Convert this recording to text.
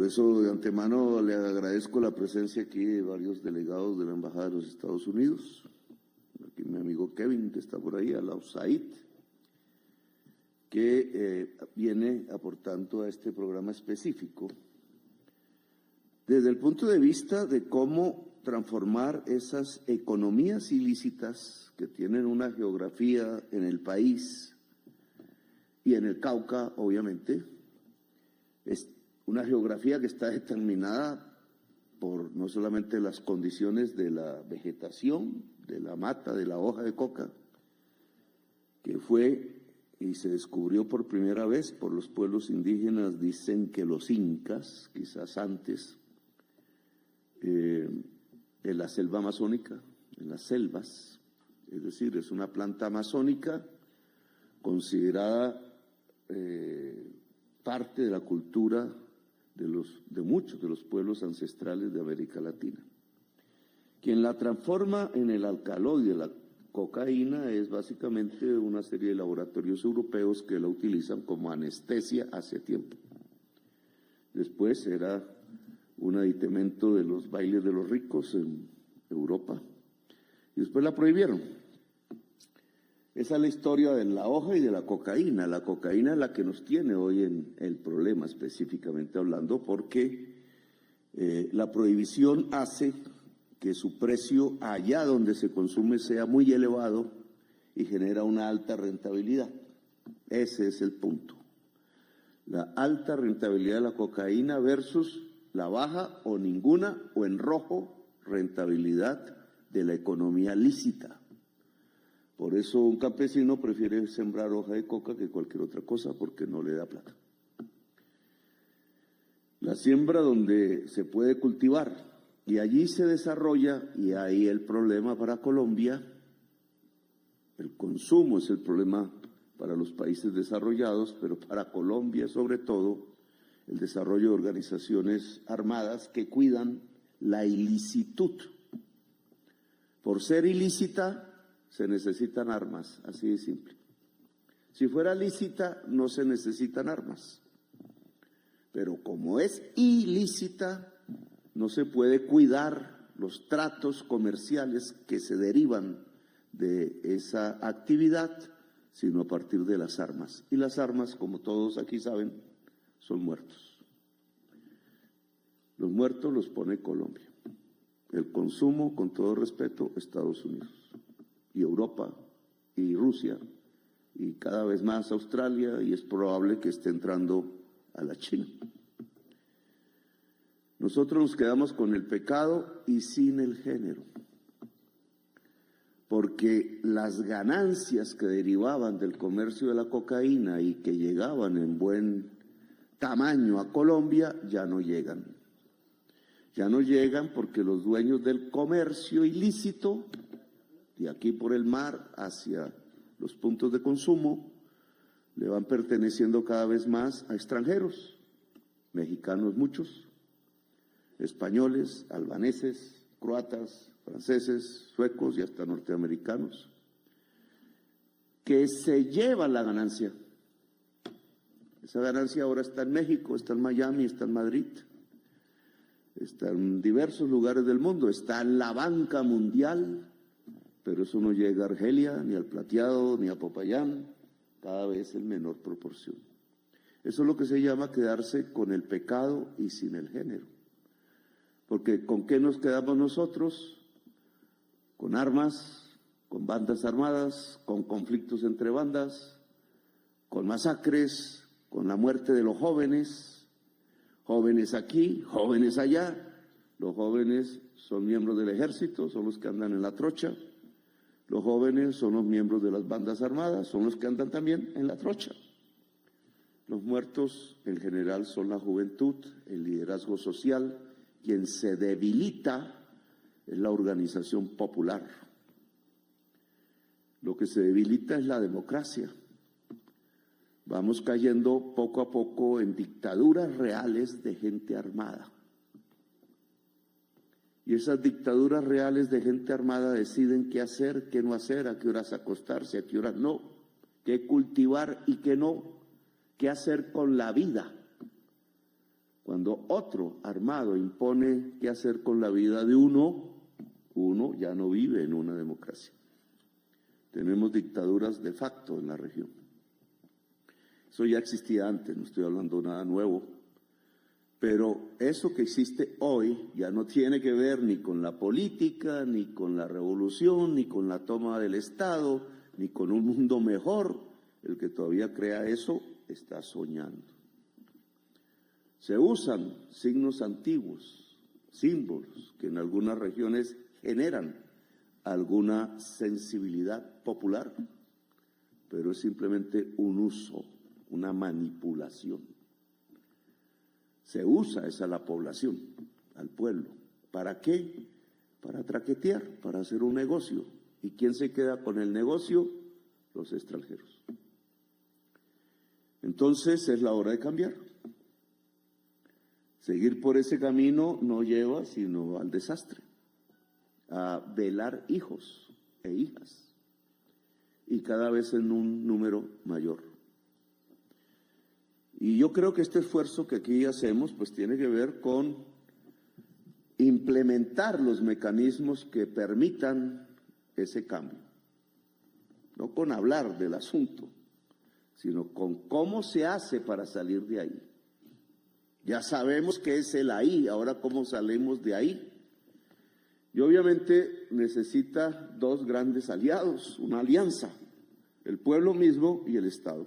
Por eso de antemano le agradezco la presencia aquí de varios delegados de la Embajada de los Estados Unidos. Aquí mi amigo Kevin, que está por ahí, al lado Said, que viene aportando a este programa específico desde el punto de vista de cómo transformar esas economías ilícitas que tienen una geografía en el país y en el Cauca, obviamente. Es una geografía que está determinada por no solamente las condiciones de la vegetación, de la mata, de la hoja de coca, que fue y se descubrió por primera vez por los pueblos indígenas, dicen que los incas, quizás antes, en la selva amazónica, en las selvas, es decir, es una planta amazónica considerada parte de la cultura de muchos de los pueblos ancestrales de América Latina. Quien la transforma en el alcaloide de la cocaína es básicamente una serie de laboratorios europeos que la utilizan como anestesia hace tiempo. Después era un aditamento de los bailes de los ricos en Europa y después la prohibieron. Esa es la historia de la hoja y de la cocaína. La cocaína es la que nos tiene hoy en el problema, específicamente hablando, porque la prohibición hace que su precio allá donde se consume sea muy elevado y genera una alta rentabilidad. Ese es el punto. La alta rentabilidad de la cocaína versus la baja o ninguna o en rojo rentabilidad de la economía lícita. Por eso un campesino prefiere sembrar hoja de coca que cualquier otra cosa porque no le da plata. La siembra donde se puede cultivar y allí se desarrolla, y ahí el problema para Colombia, el consumo es el problema para los países desarrollados, pero para Colombia sobre todo el desarrollo de organizaciones armadas que cuidan la ilicitud. Por ser ilícita se necesitan armas, así de simple. Si fuera lícita, no se necesitan armas. Pero como es ilícita, no se puede cuidar los tratos comerciales que se derivan de esa actividad, sino a partir de las armas. Y las armas, como todos aquí saben, son muertos. Los muertos los pone Colombia. El consumo, con todo respeto, Estados Unidos. Y Europa, y Rusia, y cada vez más Australia, y es probable que esté entrando a la China. Nosotros nos quedamos con el pecado y sin el género, porque las ganancias que derivaban del comercio de la cocaína y que llegaban en buen tamaño a Colombia ya no llegan. Ya no llegan porque los dueños del comercio ilícito, de aquí por el mar hacia los puntos de consumo, le van perteneciendo cada vez más a extranjeros, mexicanos muchos, españoles, albaneses, croatas, franceses, suecos y hasta norteamericanos, que se llevan la ganancia. Esa ganancia ahora está en México, está en Miami, está en Madrid, está en diversos lugares del mundo, está en la banca mundial, pero eso no llega a Argelia, ni al Plateado, ni a Popayán, cada vez en menor proporción. Eso es lo que se llama quedarse con el pecado y sin el género. Porque ¿con qué nos quedamos nosotros? Con armas, con bandas armadas, con conflictos entre bandas, con masacres, con la muerte de los jóvenes, jóvenes aquí, jóvenes allá. Los jóvenes son miembros del ejército, son los que andan en la trocha. Los jóvenes son los miembros de las bandas armadas, son los que andan también en la trocha. Los muertos en general son la juventud, el liderazgo social. Quien se debilita es la organización popular. Lo que se debilita es la democracia. Vamos cayendo poco a poco en dictaduras reales de gente armada. Y esas dictaduras reales de gente armada deciden qué hacer, qué no hacer, a qué horas acostarse, a qué horas no, qué cultivar y qué no, qué hacer con la vida. Cuando otro armado impone qué hacer con la vida de uno ya no vive en una democracia. Tenemos dictaduras de facto en la región. Eso ya existía antes, no estoy hablando de nada nuevo, pero eso que existe hoy ya no tiene que ver ni con la política, ni con la revolución, ni con la toma del Estado, ni con un mundo mejor. El que todavía crea eso está soñando. Se usan signos antiguos, símbolos que en algunas regiones generan alguna sensibilidad popular, pero es simplemente un uso, una manipulación. Se usa esa la población, al pueblo. ¿Para qué? Para traquetear, para hacer un negocio. ¿Y quién se queda con el negocio? Los extranjeros. Entonces es la hora de cambiar. Seguir por ese camino no lleva sino al desastre, a velar hijos e hijas, y cada vez en un número mayor. Y yo creo que este esfuerzo que aquí hacemos pues tiene que ver con implementar los mecanismos que permitan ese cambio, no con hablar del asunto, sino con cómo se hace para salir de ahí. Ya sabemos qué es el ahí, ahora cómo salimos de ahí. Y obviamente necesita dos grandes aliados, una alianza, el pueblo mismo y el Estado.